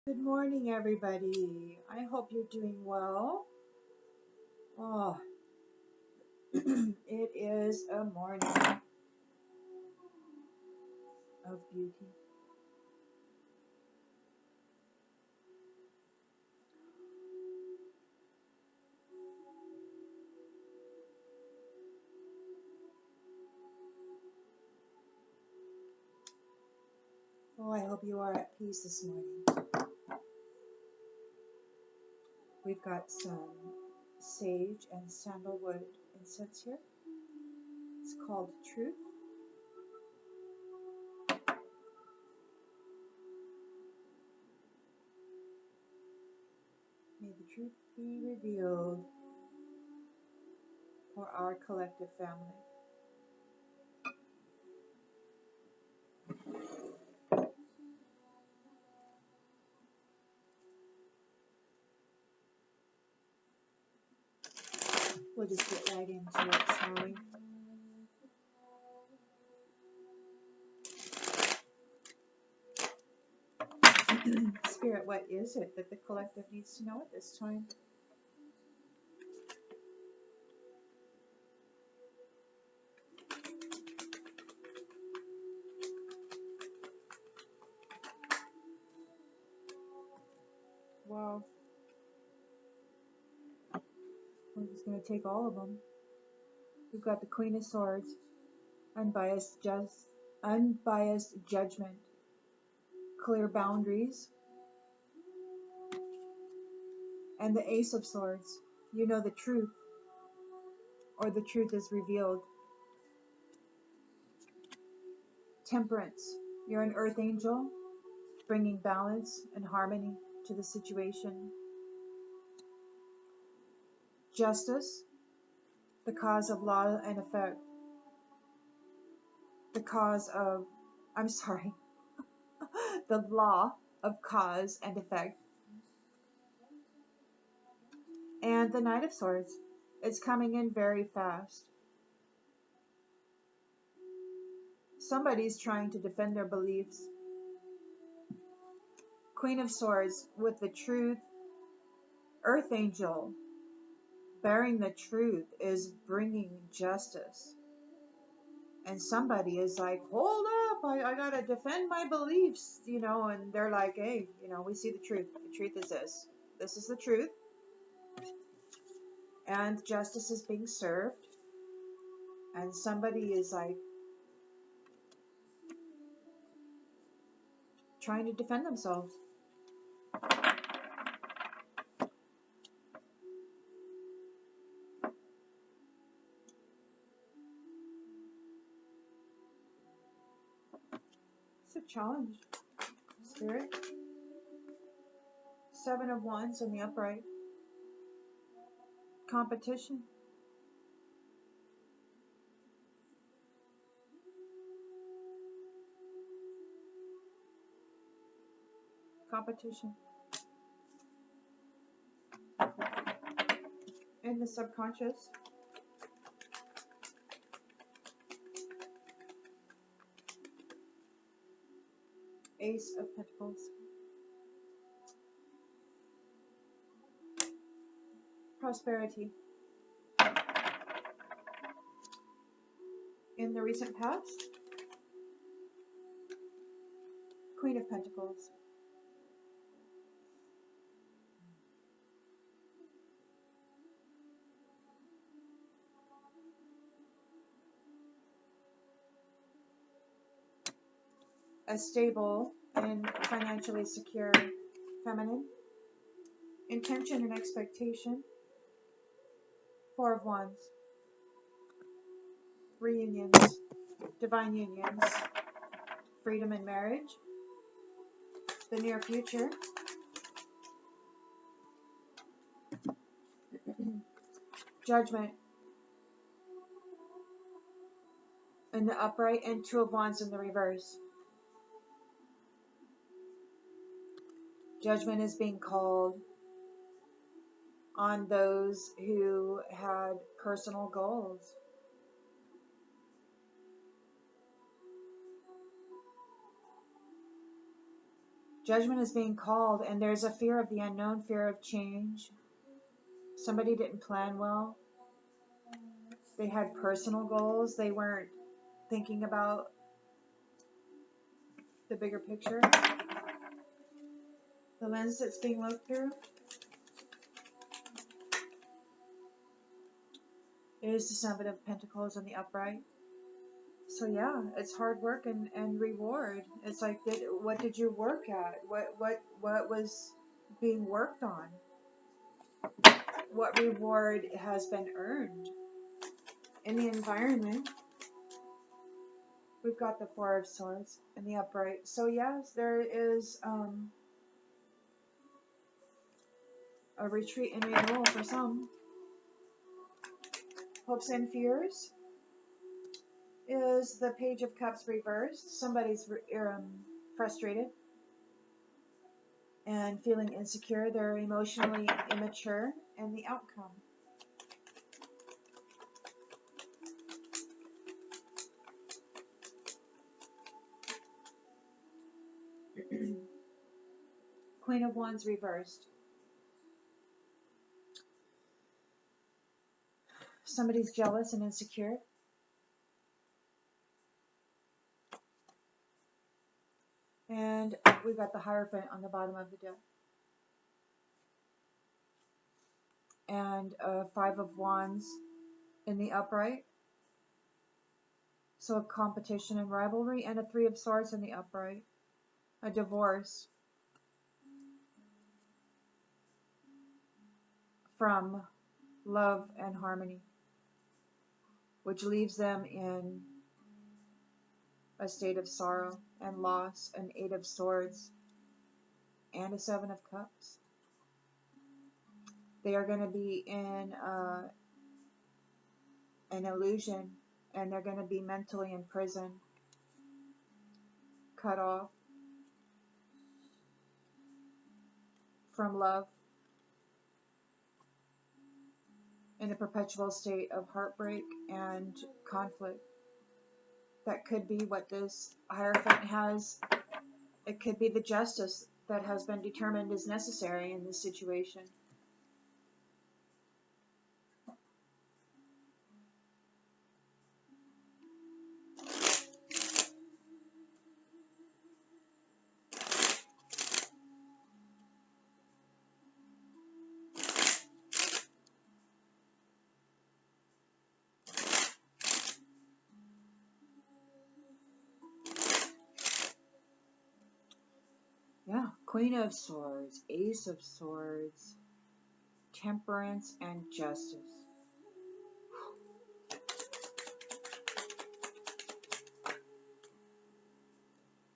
Good morning, everybody. I hope you're doing well. Oh, it is a morning of beauty. Oh, I hope you are at peace this morning. We've got some sage and sandalwood incense here. It's called Truth. May the truth be revealed for our collective family. We'll just get right into it, shall we? Spirit, what is it that the collective needs to know at this time? Wow. We're just going to take all of them. We've got the Queen of Swords, unbiased judgment, clear boundaries, and the Ace of Swords. You know the truth, or the truth is revealed. Temperance. You're an earth angel, bringing balance and harmony to the situation. Justice, the cause of law and effect. The law of cause and effect. And the Knight of Swords. It's coming in very fast. Somebody's trying to defend their beliefs. Queen of Swords with the truth. Earth Angel bearing the truth is bringing justice. And somebody is like, hold up, I gotta defend my beliefs, and they're like, hey, we see the truth. The truth is this. This is the truth. And justice is being served. And somebody is like trying to defend themselves. It's a challenge, Spirit. Seven of Wands in the upright. Competition. Competition. In the subconscious. Ace of Pentacles. Prosperity. In the recent past. Queen of Pentacles. A stable and financially secure feminine. Intention and expectation. Four of Wands. Reunions. Divine unions. Freedom in marriage. The near future. Judgment. In the upright and Two of Wands in the reverse. Judgment is being called on those who had personal goals. Judgment is being called, and there's a fear of the unknown, fear of change. Somebody didn't plan well. They had personal goals. They weren't thinking about the bigger picture. The lens that's being looked through is the Seven of Pentacles in the upright. So yeah, it's hard work and reward. It's like, what did you work at? What was being worked on? What reward has been earned in the environment? We've got the Four of Swords in the upright. So yes, there is a retreat and renewal for some. Hopes and fears is the Page of Cups reversed. Somebody's frustrated and feeling insecure. They're emotionally immature, and the outcome. Queen of Wands reversed. Somebody's jealous and insecure. And we've got the Hierophant on the bottom of the deck. And a Five of Wands in the upright. So a competition and rivalry. And a Three of Swords in the upright. A divorce from love and harmony, which leaves them in a state of sorrow and loss. An Eight of Swords and a Seven of Cups. They are going to be in an illusion, and they're going to be mentally imprisoned, cut off from love, in a perpetual state of heartbreak and conflict. That could be what this Hierophant has. It could be the justice that has been determined is necessary in this situation. Yeah, Queen of Swords, Ace of Swords, Temperance, and Justice.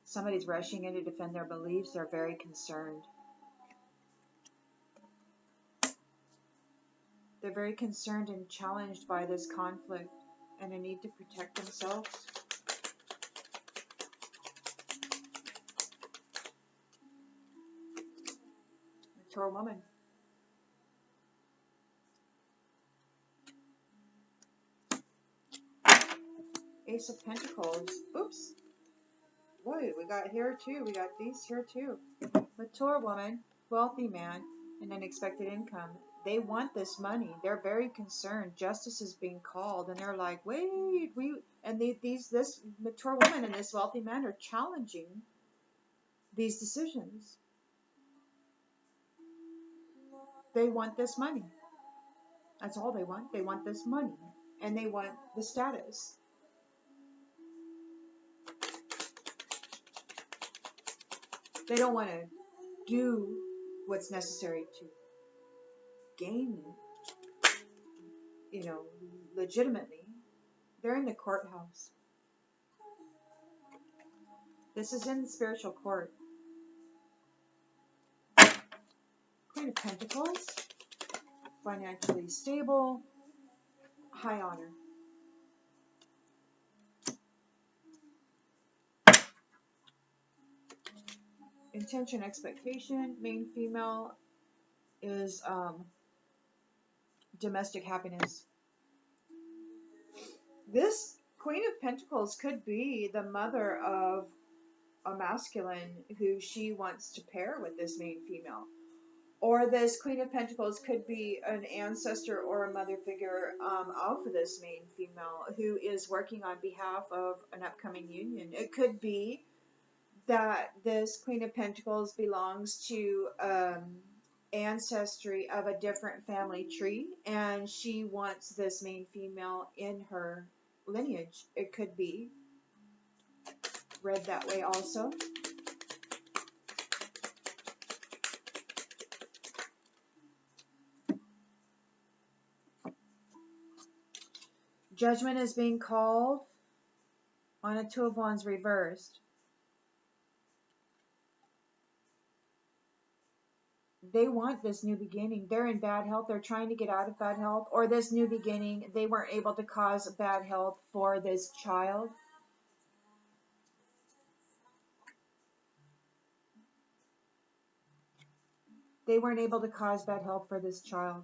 Somebody's rushing in to defend their beliefs. They're very concerned. They're very concerned and challenged by this conflict and a need to protect themselves. Mature woman. Ace of Pentacles. Oops. What we got here too? We got these here too. Mature woman, wealthy man, and unexpected income. They want this money. They're very concerned. Justice is being called, and they're like, wait, this mature woman and this wealthy man are challenging these decisions. They want this money. That's all they want. They want this money, and they want the status. They don't want to do what's necessary to gain, legitimately. They're in the courthouse. This is in the spiritual court. Queen of Pentacles, financially stable, high honor. Intention, expectation, main female is domestic happiness. This Queen of Pentacles could be the mother of a masculine who she wants to pair with this main female. Or this Queen of Pentacles could be an ancestor or a mother figure of this main female who is working on behalf of an upcoming union. It could be that this Queen of Pentacles belongs to ancestry of a different family tree, and she wants this main female in her lineage. It could be read that way also. Judgment is being called on a Two of Wands reversed. They want this new beginning. They're in bad health. They're trying to get out of bad health. Or this new beginning, they weren't able to cause bad health for this child. They weren't able to cause bad health for this child.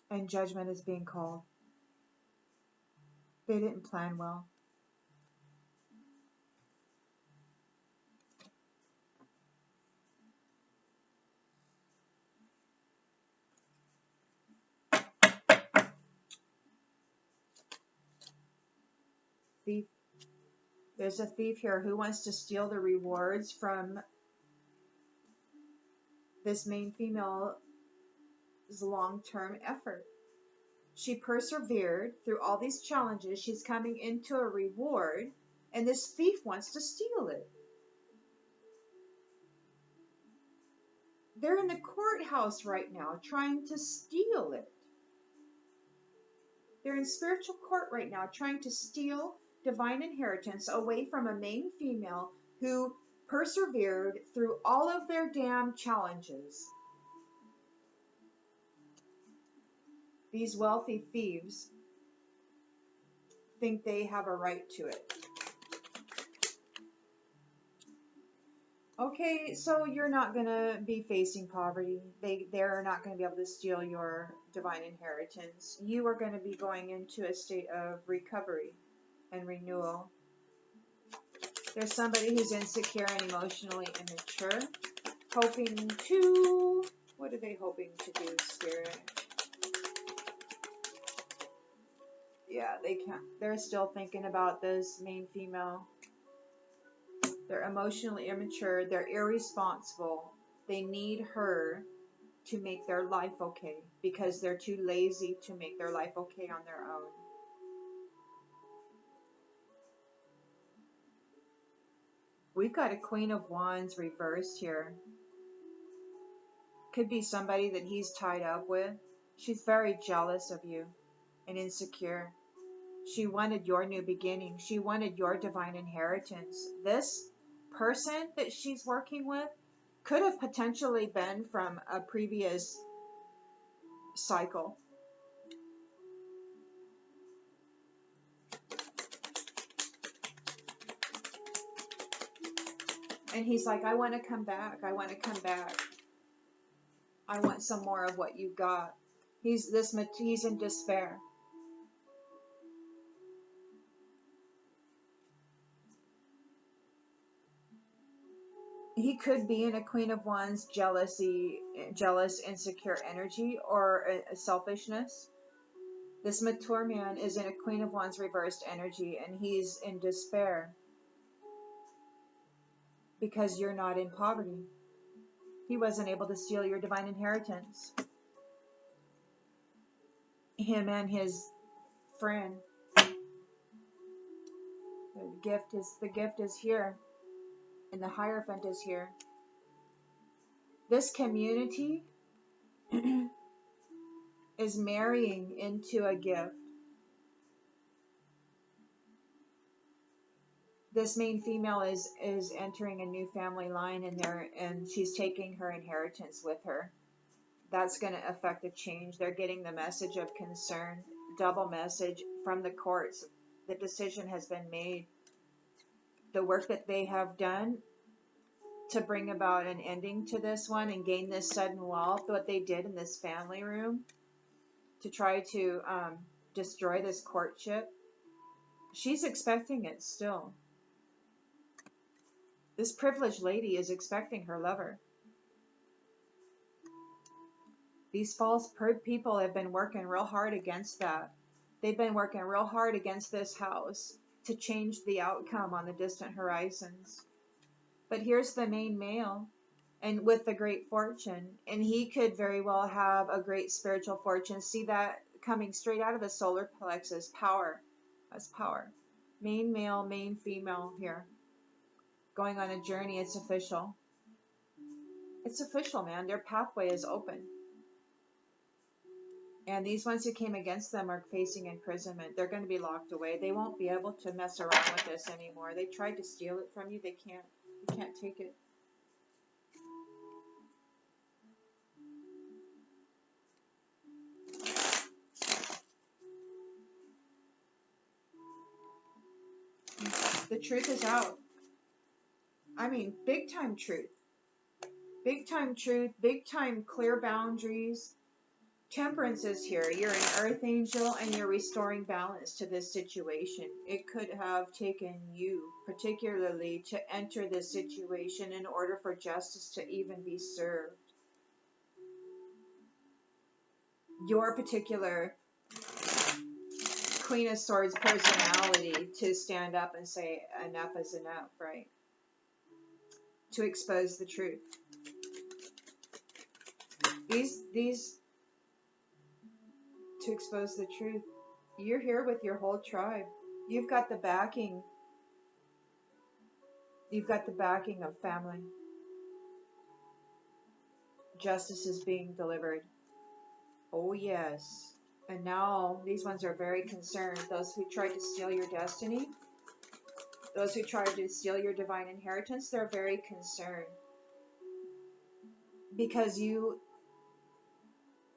And judgment is being called. They didn't plan well. Thief. There's a thief here who wants to steal the rewards from this main female's long-term effort. She persevered through all these challenges. She's coming into a reward, and this thief wants to steal it. They're in the courthouse right now trying to steal it. They're in spiritual court right now trying to steal divine inheritance away from a main female who persevered through all of their damn challenges. These wealthy thieves think they have a right to it. Okay, so you're not going to be facing poverty. They're not going to be able to steal your divine inheritance. You are going to be going into a state of recovery and renewal. There's somebody who's insecure and emotionally immature, hoping to... What are they hoping to do, Spirit? Yeah, they can't. They're still thinking about this main female. They're emotionally immature. They're irresponsible. They need her to make their life okay because they're too lazy to make their life okay on their own. We've got a Queen of Wands reversed here. Could be somebody that he's tied up with. She's very jealous of you and insecure. She wanted your new beginning. She wanted your divine inheritance. This person that she's working with could have potentially been from a previous cycle. And he's like, I want to come back. I want to come back. I want some more of what you got. He's in despair. He could be in a Queen of Wands jealous, insecure energy or a selfishness. This mature man is in a Queen of Wands reversed energy, and he's in despair because you're not in poverty. He wasn't able to steal your divine inheritance. Him and his friend. The gift is here. And the Hierophant is here. This community is marrying into a gift. This main female is entering a new family line, and she's taking her inheritance with her. That's going to affect a change. They're getting the message of concern, double message from the courts. The decision has been made. The work that they have done to bring about an ending to this one and gain this sudden wealth, what they did in this family room, to try to destroy this courtship. She's expecting it still. This privileged lady is expecting her lover. These false people have been working real hard against that. They've been working real hard against this house to change the outcome on the distant horizons. But here's the main male, and with the great fortune, and he could very well have a great spiritual fortune. See that coming straight out of the solar plexus, power. That's power. Main male, main female here. Going on a journey, it's official. It's official, man. Their pathway is open. And these ones who came against them are facing imprisonment. They're going to be locked away. They won't be able to mess around with this anymore. They tried to steal it from you. They can't. You can't take it. The truth is out. I mean, big time truth. Big time truth. Big time clear boundaries. Temperance is here. You're an earth angel and you're restoring balance to this situation. It could have taken you particularly to enter this situation in order for justice to even be served. Your particular Queen of Swords personality to stand up and say enough is enough, right? To expose the truth. These to expose the truth. You're here with your whole tribe. You've got the backing. You've got the backing of family. Justice is being delivered. Oh yes. And now these ones are very concerned. Those who tried to steal your destiny, those who tried to steal your divine inheritance, they're very concerned. Because you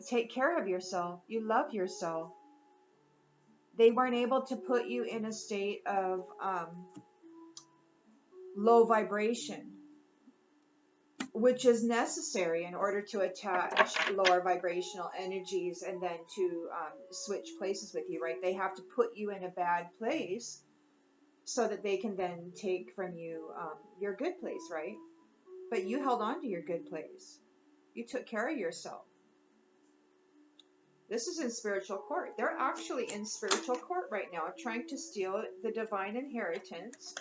take care of yourself. You love yourself. They weren't able to put you in a state of low vibration, which is necessary in order to attach lower vibrational energies and then to switch places with you, right? They have to put you in a bad place so that they can then take from you your good place, right? But you held on to your good place. You took care of yourself. This is in spiritual court. They're actually in spiritual court right now, trying to steal the divine inheritance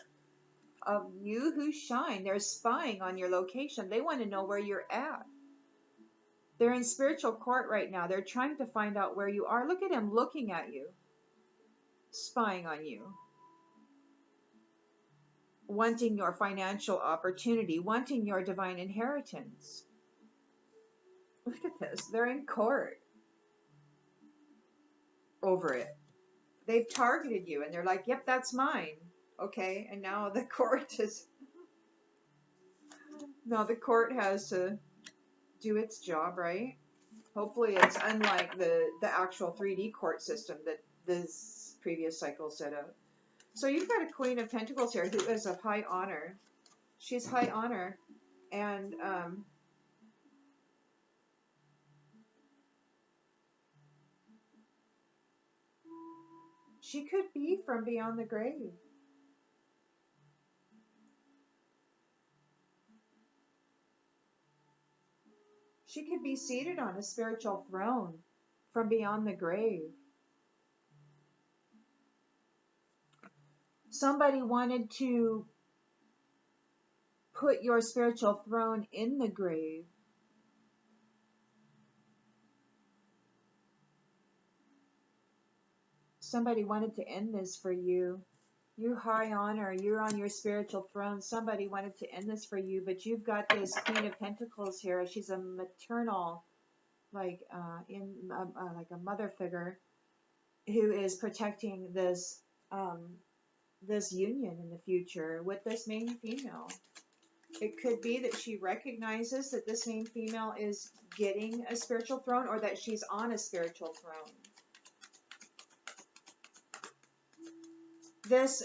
of you who shine. They're spying on your location. They want to know where you're at. They're in spiritual court right now. They're trying to find out where you are. Look at him looking at you, spying on you, wanting your financial opportunity, wanting your divine inheritance. Look at this. They're in court over it. They've targeted you and they're like, yep, that's mine. Okay, and now the court is... Now the court has to do its job, right? Hopefully it's unlike the actual 3D court system that this previous cycle set up. So you've got a Queen of Pentacles here who is of high honor. She's high honor. And she could be from beyond the grave. She could be seated on a spiritual throne from beyond the grave. Somebody wanted to put your spiritual throne in the grave. Somebody wanted to end this for you. You high honor, you're on your spiritual throne. Somebody wanted to end this for you, but you've got this Queen of Pentacles here. She's a maternal, like a mother figure who is protecting this this union in the future with this main female. It could be that she recognizes that this main female is getting a spiritual throne, or that she's on a spiritual throne. This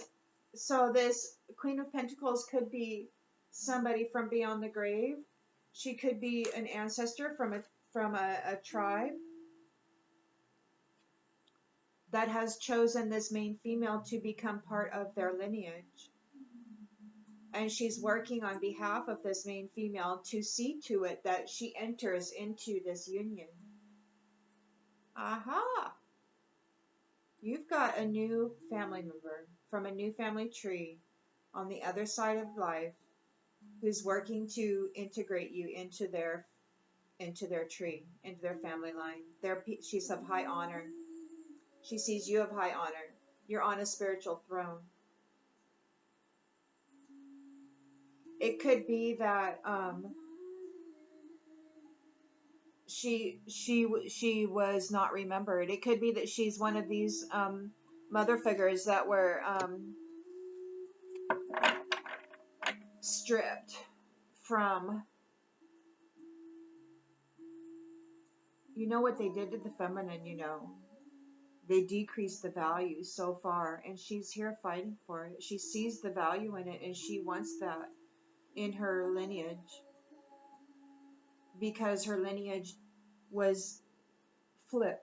Queen of Pentacles could be somebody from beyond the grave. She could be an ancestor from a tribe. that has chosen this main female to become part of their lineage. And she's working on behalf of this main female to see to it that she enters into this union. Aha! You've got a new family member from a new family tree on the other side of life who's working to integrate you into their tree, into their family line. She's of high honor. She sees you of high honor. You're on a spiritual throne. It could be that she was not remembered. It could be that she's one of these mother figures that were stripped from. You know what they did to the feminine, you know. They decreased the value so far, and she's here fighting for it. She sees the value in it, and she wants that in her lineage, because her lineage was flipped.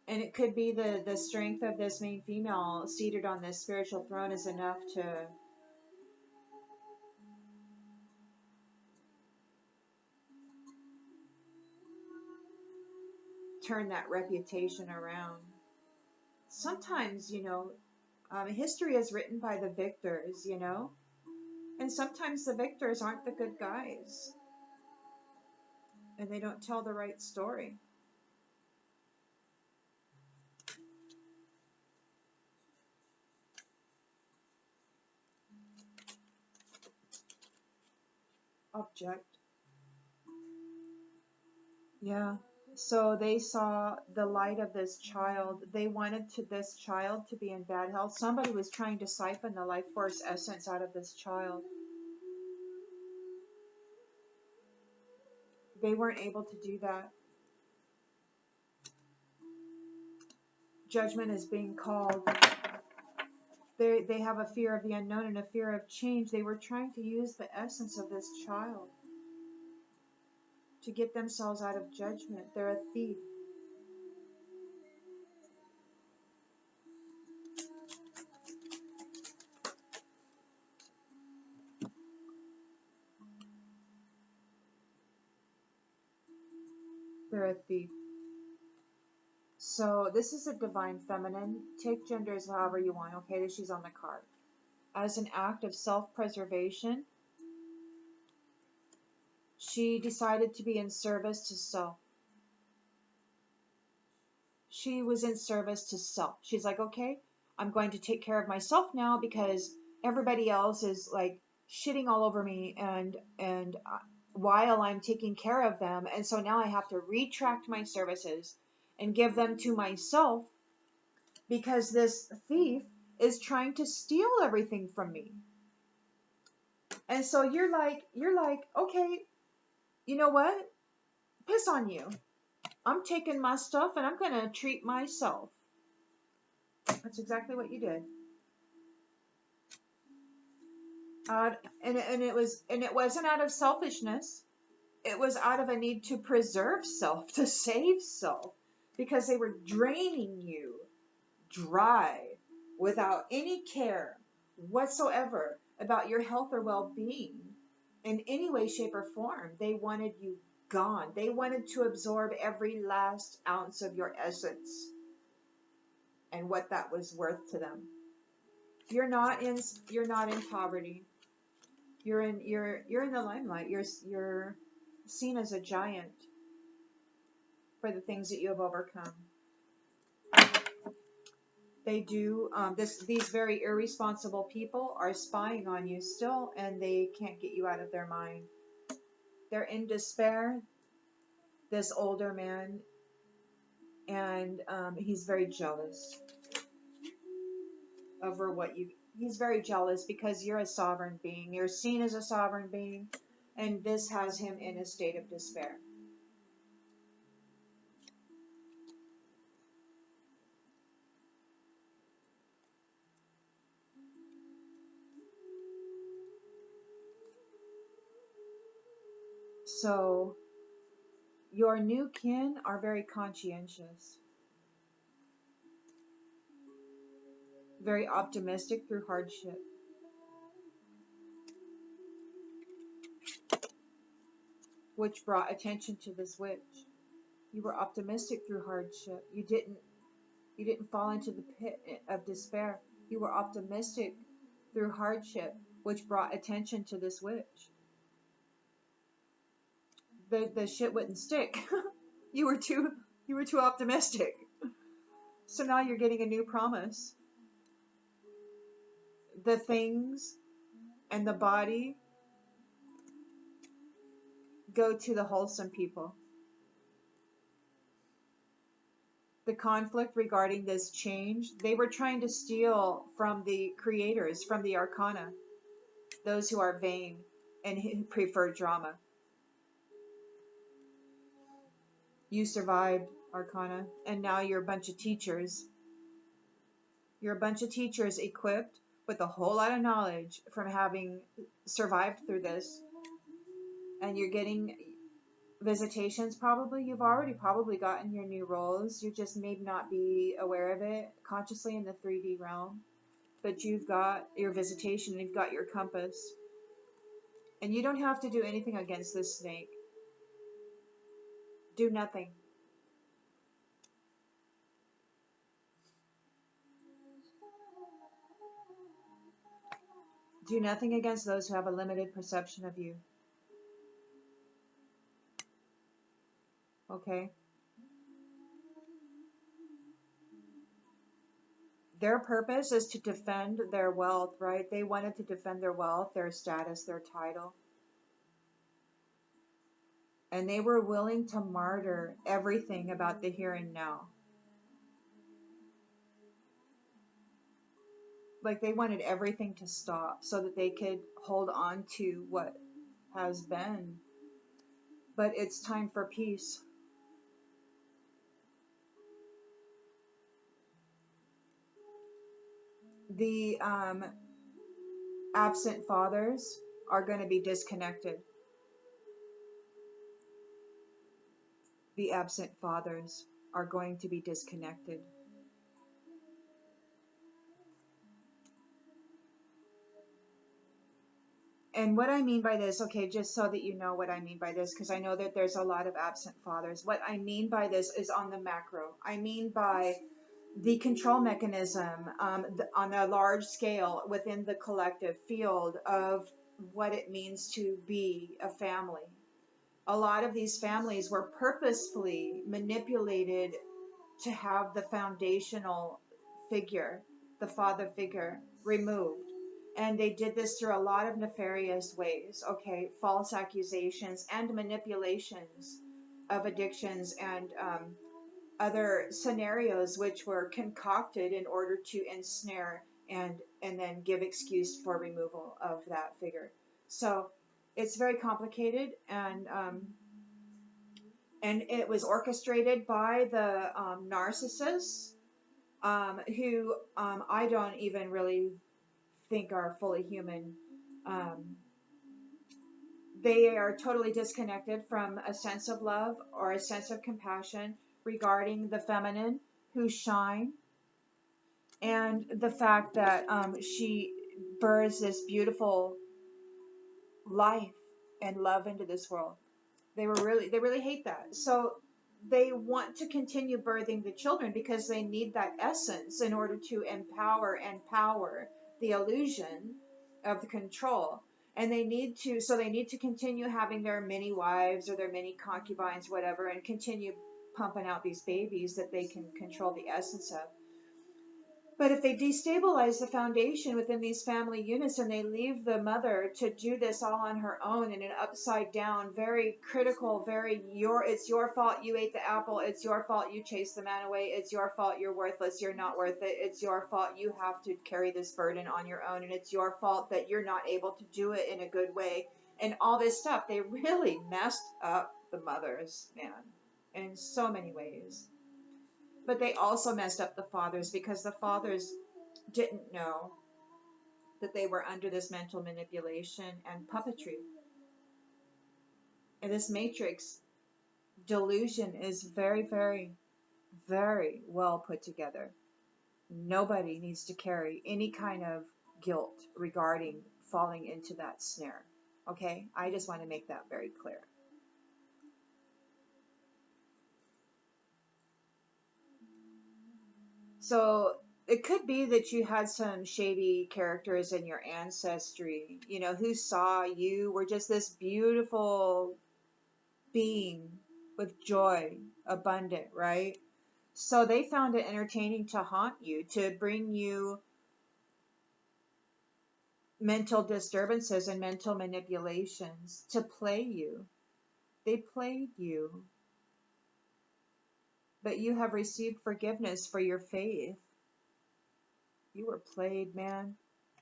And it could be the strength of this main female seated on this spiritual throne is enough to turn that reputation around. Sometimes, you know, history is written by the victors, you know, and sometimes the victors aren't the good guys, and they don't tell the right story. Object. Yeah. So they saw the light of this child. They wanted this child to be in bad health. Somebody was trying to siphon the life force essence out of this child. They weren't able to do that. Judgment is being called. They have a fear of the unknown and a fear of change. They were trying to use the essence of this child to get themselves out of judgment. They're a thief. They're a thief. So this is a divine feminine. Take genders however you want, okay? She's on the card. As an act of self-preservation, she decided to be in service to self. She was in service to self. She's like, okay, I'm going to take care of myself now because everybody else is like shitting all over me and while I'm taking care of them. And so now I have to retract my services and give them to myself because this thief is trying to steal everything from me. And so you're like, okay, you know what? Piss on you. I'm taking my stuff and I'm going to treat myself. That's exactly what you did. And it wasn't out of selfishness. It was out of a need to preserve self, to save self, because they were draining you dry without any care whatsoever about your health or well-being in any way, shape, or form. They wanted you gone. They wanted to absorb every last ounce of your essence and what that was worth to them. You're not in poverty. You're in the limelight. You're seen as a giant for the things that you have overcome. They do these very irresponsible people are spying on you still, and they can't get you out of their mind. They're in despair, this older man, and he's very jealous over what you. He's very jealous because you're a sovereign being. You're seen as a sovereign being, and this has him in a state of despair. So your new kin are very conscientious, very optimistic through hardship, which brought attention to this witch. You were optimistic through hardship. You didn't fall into the pit of despair. You were optimistic through hardship, which brought attention to this witch. The shit wouldn't stick. you were too optimistic. So now you're getting a new promise. The things and the body go to the wholesome people. The conflict regarding this change, they were trying to steal from the creators, from the arcana, those who are vain and who prefer drama. You survived, Arcana, and now you're a bunch of teachers. You're a bunch of teachers equipped with a whole lot of knowledge from having survived through this. And you're getting visitations probably. You've already probably gotten your new roles. You just may not be aware of it consciously in the 3D realm. But you've got your visitation, you've got your compass. And you don't have to do anything against this snake. Do nothing. Do nothing against those who have a limited perception of you. Okay? Their purpose is to defend their wealth, right? They wanted to defend their wealth, their status, their title. And they were willing to martyr everything about the here and now. Like they wanted everything to stop so that they could hold on to what has been. But it's time for peace. The absent fathers are going to be disconnected. The absent fathers are going to be disconnected. And what I mean by this, okay, just so that you know what I mean by this, because I know that there's a lot of absent fathers. What I mean by this is on the macro. I mean by the control mechanism on a large scale within the collective field of what it means to be a family. A lot of these families were purposefully manipulated to have the foundational figure, the father figure, removed. And they did this through a lot of nefarious ways, okay, false accusations and manipulations of addictions and other scenarios which were concocted in order to ensnare and then give excuse for removal of that figure. So it's very complicated, and it was orchestrated by the narcissists who I don't even really think are fully human. They are totally disconnected from a sense of love or a sense of compassion regarding the feminine who shine, and the fact that she births this beautiful life and love into this world. They really hate that. So they want to continue birthing the children because they need that essence in order to empower and power the illusion of the control. And they need to continue having their many wives or their many concubines, whatever, and continue pumping out these babies that they can control the essence of. But if they destabilize the foundation within these family units and they leave the mother to do this all on her own in an upside down, very critical, it's your fault you ate the apple, it's your fault you chased the man away, it's your fault you're worthless, you're not worth it, it's your fault you have to carry this burden on your own, and it's your fault that you're not able to do it in a good way, and all this stuff. They really messed up the mothers, man, in so many ways. But they also messed up the fathers because the fathers didn't know that they were under this mental manipulation and puppetry. And this matrix delusion is very, very, very well put together. Nobody needs to carry any kind of guilt regarding falling into that snare. Okay? I just want to make that very clear. So it could be that you had some shady characters in your ancestry, you know, who saw you were just this beautiful being with joy, abundant, right? So they found it entertaining to haunt you, to bring you mental disturbances and mental manipulations, to play you. They played you. But you have received forgiveness for your faith. You were played, man.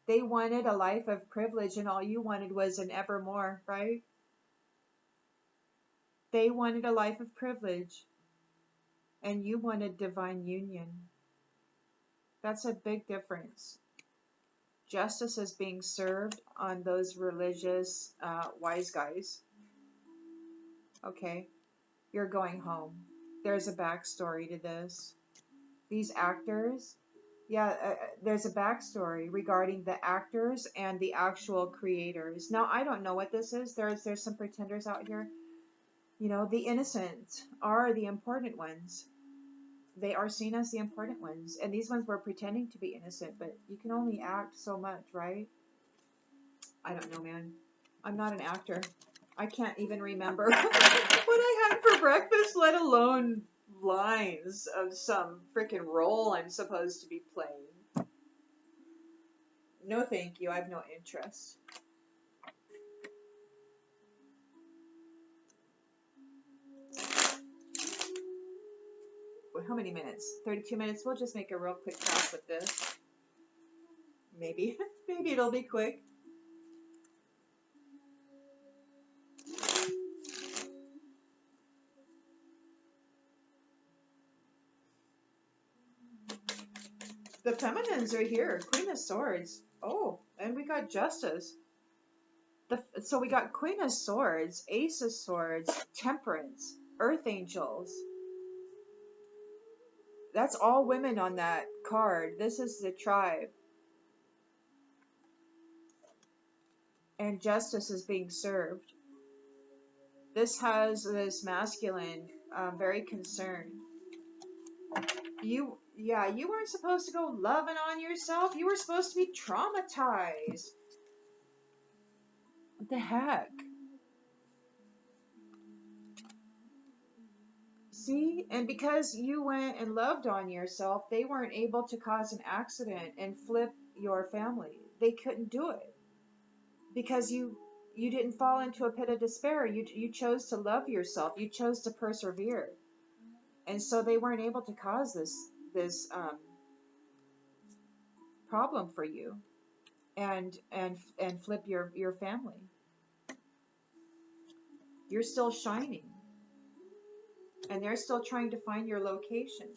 They wanted a life of privilege, and all you wanted was an evermore, right? They wanted a life of privilege, and you wanted divine union. That's a big difference. Justice is being served on those religious wise guys. Okay, you're going home. There's a backstory to this. These actors, yeah, there's a backstory regarding the actors and the actual creators. Now, I don't know what this is. There's some pretenders out here. You know, the innocent are the important ones. They are seen as the important ones. And these ones were pretending to be innocent, but you can only act so much, right? I don't know, man. I'm not an actor. I can't even remember what I had for breakfast, let alone lines of some freaking role I'm supposed to be playing. No, thank you. I have no interest. How many minutes? 32 minutes? We'll just make a real quick pass with this. Maybe. Maybe it'll be quick. The feminines are here. Queen of Swords. Oh, and we got Justice. So we got Queen of Swords, Ace of Swords, Temperance, Earth Angels. That's all women on that card. This is the tribe. And justice is being served. This has this masculine, very concerned. You weren't supposed to go loving on yourself. You were supposed to be traumatized. What the heck? See? And because you went and loved on yourself, they weren't able to cause an accident and flip your family. They couldn't do it. Because you didn't fall into a pit of despair. You chose to love yourself. You chose to persevere. And so they weren't able to cause this problem for you and flip your family. You're still shining. And they're still trying to find your location.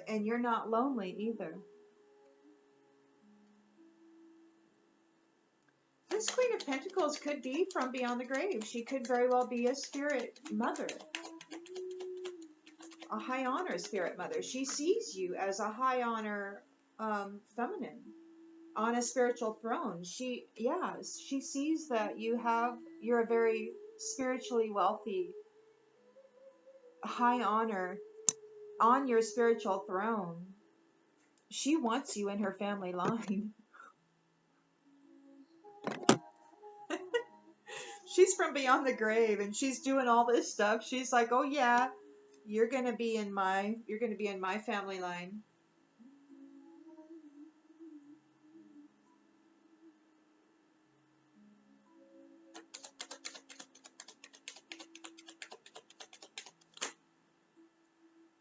And you're not lonely either. This Queen of Pentacles could be from beyond the grave. She could very well be a spirit mother. A high honor spirit mother. She sees you as a high honor feminine on a spiritual throne. She sees that you're a very spiritually wealthy, high honor on your spiritual throne. She wants you in her family line. She's from beyond the grave and she's doing all this stuff. She's like, oh yeah, you're gonna be in my family line.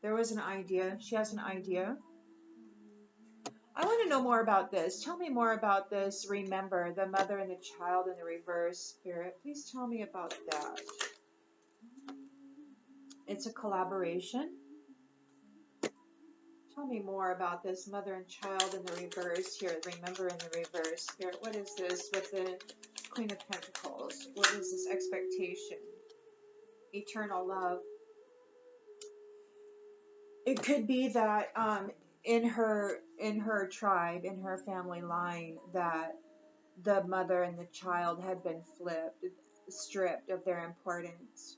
There was an idea. She has an idea. I want to know more about this. Tell me more about this. Remember, the mother and the child in the reverse spirit. Please tell me about that. It's a collaboration. Tell me more about this mother and child in the reverse here. Remember in the reverse. Spirit, what is this with the Queen of Pentacles? What is this expectation? Eternal love. It could be that in her tribe, in her family line, that the mother and the child had been stripped of their importance,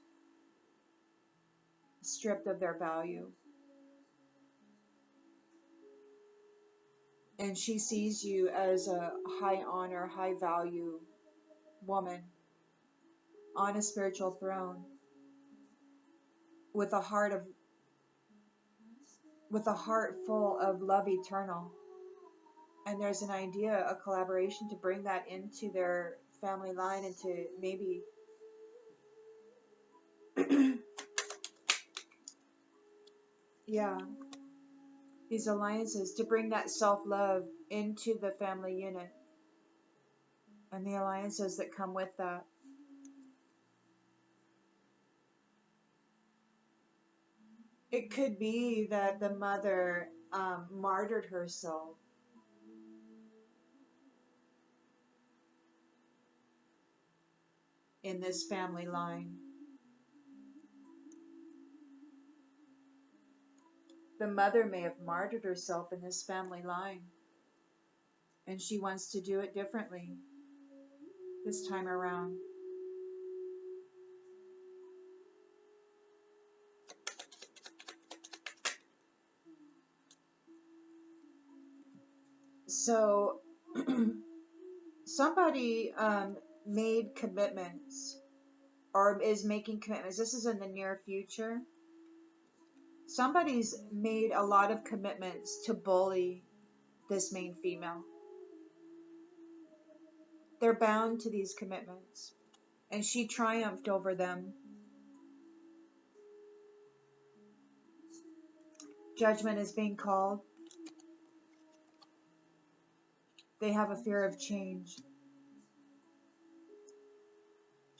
stripped of their value. And she sees you as a high honor, high value woman on a spiritual throne with a heart full of love eternal. And there's an idea, a collaboration to bring that into their family line and to maybe yeah, these alliances to bring that self-love into the family unit and the alliances that come with that. It could be that the mother martyred herself in this family line. The mother may have martyred herself in this family line, and she wants to do it differently this time around. So somebody made commitments or is making commitments. This is in the near future. Somebody's made a lot of commitments to bully this main female. They're bound to these commitments, and she triumphed over them. Judgment is being called. They have a fear of change.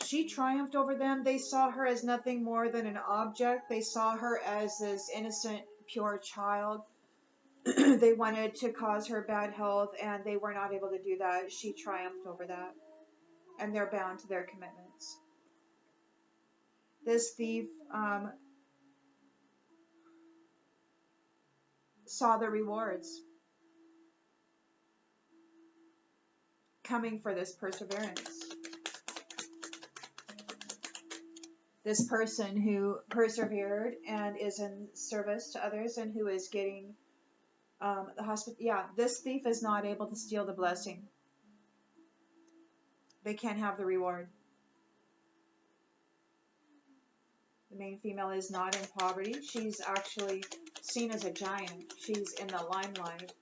She triumphed over them. They saw her as nothing more than an object. They saw her as this innocent, pure child. They wanted to cause her bad health, and they were not able to do that. She triumphed over that, and they're bound to their commitments. This thief saw the rewards coming for this perseverance. This person who persevered and is in service to others and who is getting the hospital. Yeah, this thief is not able to steal the blessing. They can't have the reward. The main female is not in poverty. She's actually seen as a giant. She's in the limelight.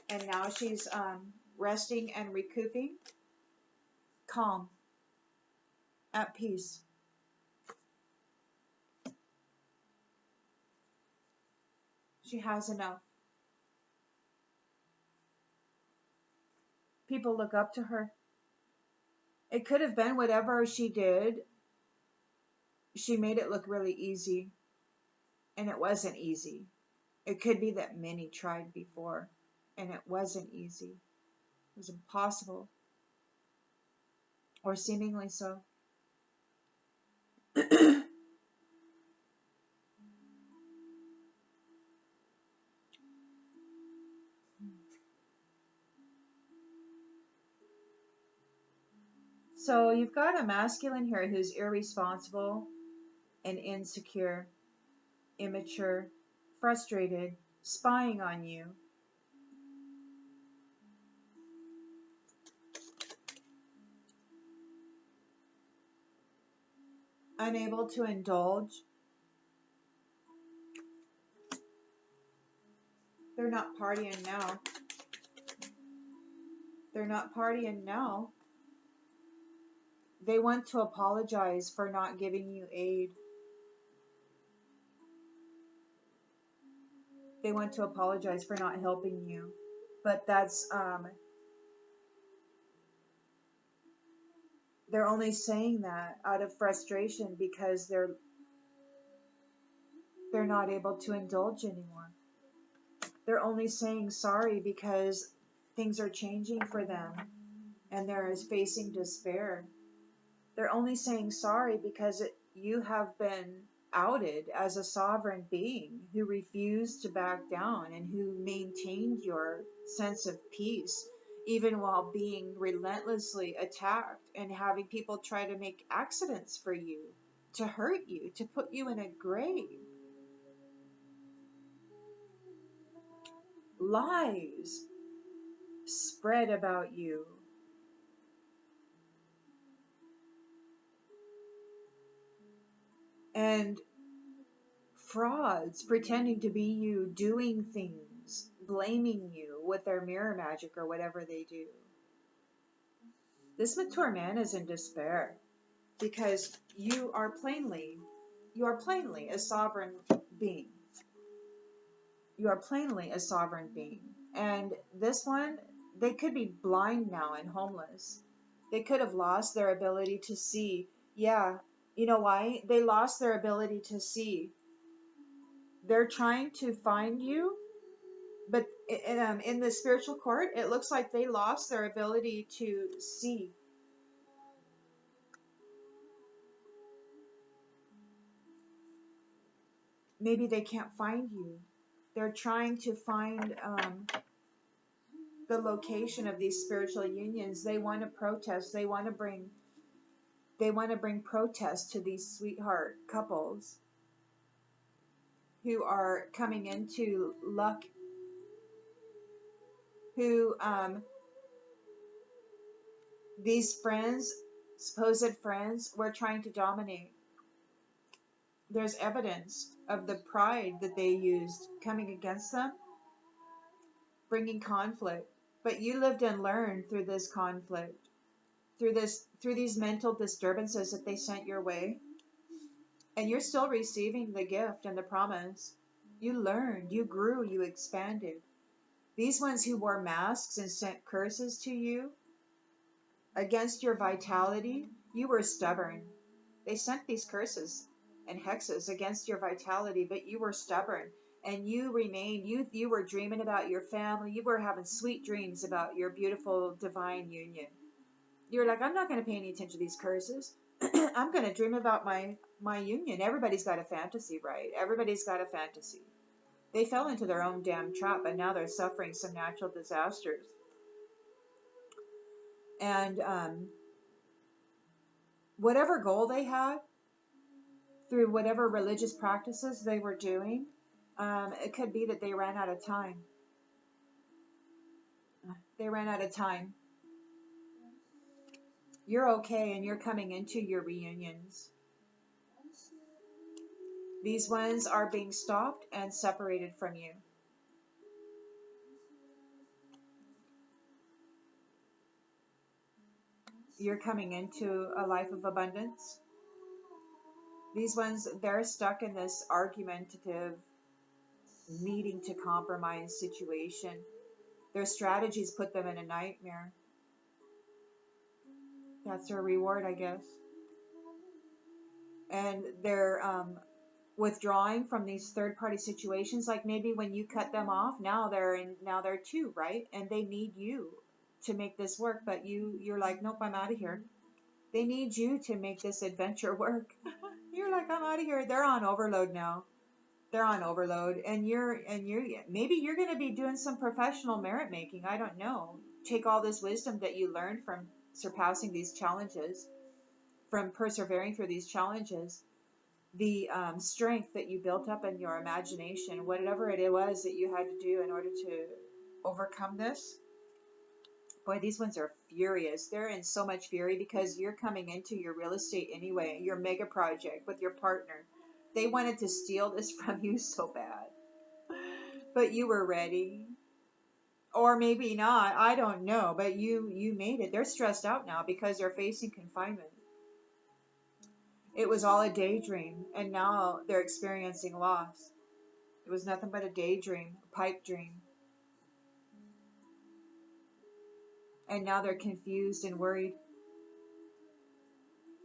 And now she's resting and recouping, calm, at peace. She has enough. People look up to her. It could have been whatever she did. She made it look really easy. And it wasn't easy. It could be that many tried before. And it wasn't easy. It was impossible. Or seemingly so. So you've got a masculine here who's irresponsible and insecure, immature, frustrated, spying on you. Unable to indulge. They're not partying now. They're not partying now. They want to apologize for not giving you aid. They want to apologize for not helping you. But that's, they're only saying that out of frustration because they're not able to indulge anymore. They're only saying sorry because things are changing for them and they're facing despair. They're only saying sorry because you have been outed as a sovereign being who refused to back down and who maintained your sense of peace even while being relentlessly attacked and having people try to make accidents for you, to hurt you, to put you in a grave. Lies spread about you. And frauds pretending to be you, doing things, blaming you with their mirror magic or whatever they do. This mature man is in despair because you are plainly a sovereign being. You are plainly a sovereign being. And this one, they could be blind now and homeless. They could have lost their ability to see. Yeah, you know why? They lost their ability to see. They're trying to find you, but in the spiritual court, it looks like they lost their ability to see. Maybe they can't find you. They're trying to find the location of these spiritual unions. They want to protest. They want to bring protest to these sweetheart couples who are coming into luck, who these friends, supposed friends, were trying to dominate. There's evidence of the pride that they used coming against them, bringing conflict. But you lived and learned through this conflict, through these mental disturbances that they sent your way. And you're still receiving the gift and the promise. You learned, you grew, you expanded. These ones who wore masks and sent curses to you against your vitality, you were stubborn. They sent these curses and hexes against your vitality, but you were stubborn and you remained. You were dreaming about your family. You were having sweet dreams about your beautiful divine union. You're like, I'm not going to pay any attention to these curses. I'm going to dream about my union. Everybody's got a fantasy, right? Everybody's got a fantasy. They fell into their own damn trap, and now they're suffering some natural disasters. And whatever goal they had, through whatever religious practices they were doing, it could be that they ran out of time. They ran out of time. You're okay, and you're coming into your reunions. These ones are being stopped and separated from you. You're coming into a life of abundance. These ones, they're stuck in this argumentative, needing to compromise situation. Their strategies put them in a nightmare. That's their reward, I guess. And they're withdrawing from these third-party situations. Like maybe when you cut them off, now they're two, right? And they need you to make this work, but you're like, nope, I'm out of here. They need you to make this adventure work. You're like, I'm out of here. They're on overload now. They're on overload, and you're maybe you're going to be doing some professional merit making. I don't know. Take all this wisdom that you learned from surpassing these challenges, from persevering through these challenges, the strength that you built up in your imagination, whatever it was that you had to do in order to overcome this. Boy, these ones are furious. They're in so much fury because you're coming into your real estate anyway, your mega project with your partner. They wanted to steal this from you so bad. But you were ready. Or maybe not. I don't know. But you made it. They're stressed out now because they're facing confinement. It was all a daydream, and now they're experiencing loss. It was nothing but a daydream, a pipe dream. And now they're confused and worried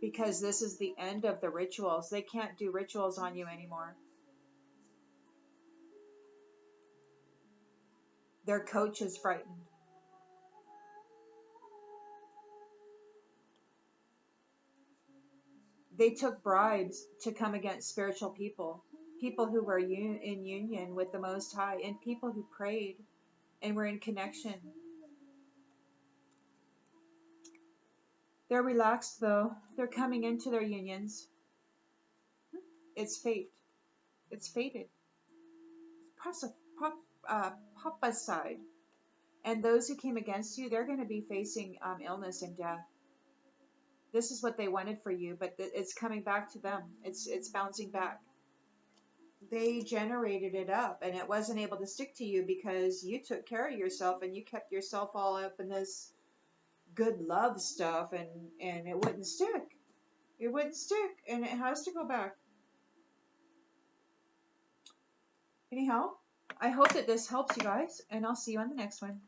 because this is the end of the rituals. They can't do rituals on you anymore. Their coach is frightened. They took bribes to come against spiritual people, people who were in union with the Most High, and people who prayed and were in connection. They're relaxed though. They're coming into their unions. It's fate. It's fated. Prophesied. And those who came against you, they're going to be facing illness and death. This is what they wanted for you, but it's coming back to them. It's bouncing back. They generated it up, and it wasn't able to stick to you because you took care of yourself and you kept yourself all up in this good love stuff, and it wouldn't stick. It wouldn't stick, and it has to go back. Anyhow, I hope that this helps you guys, and I'll see you on the next one.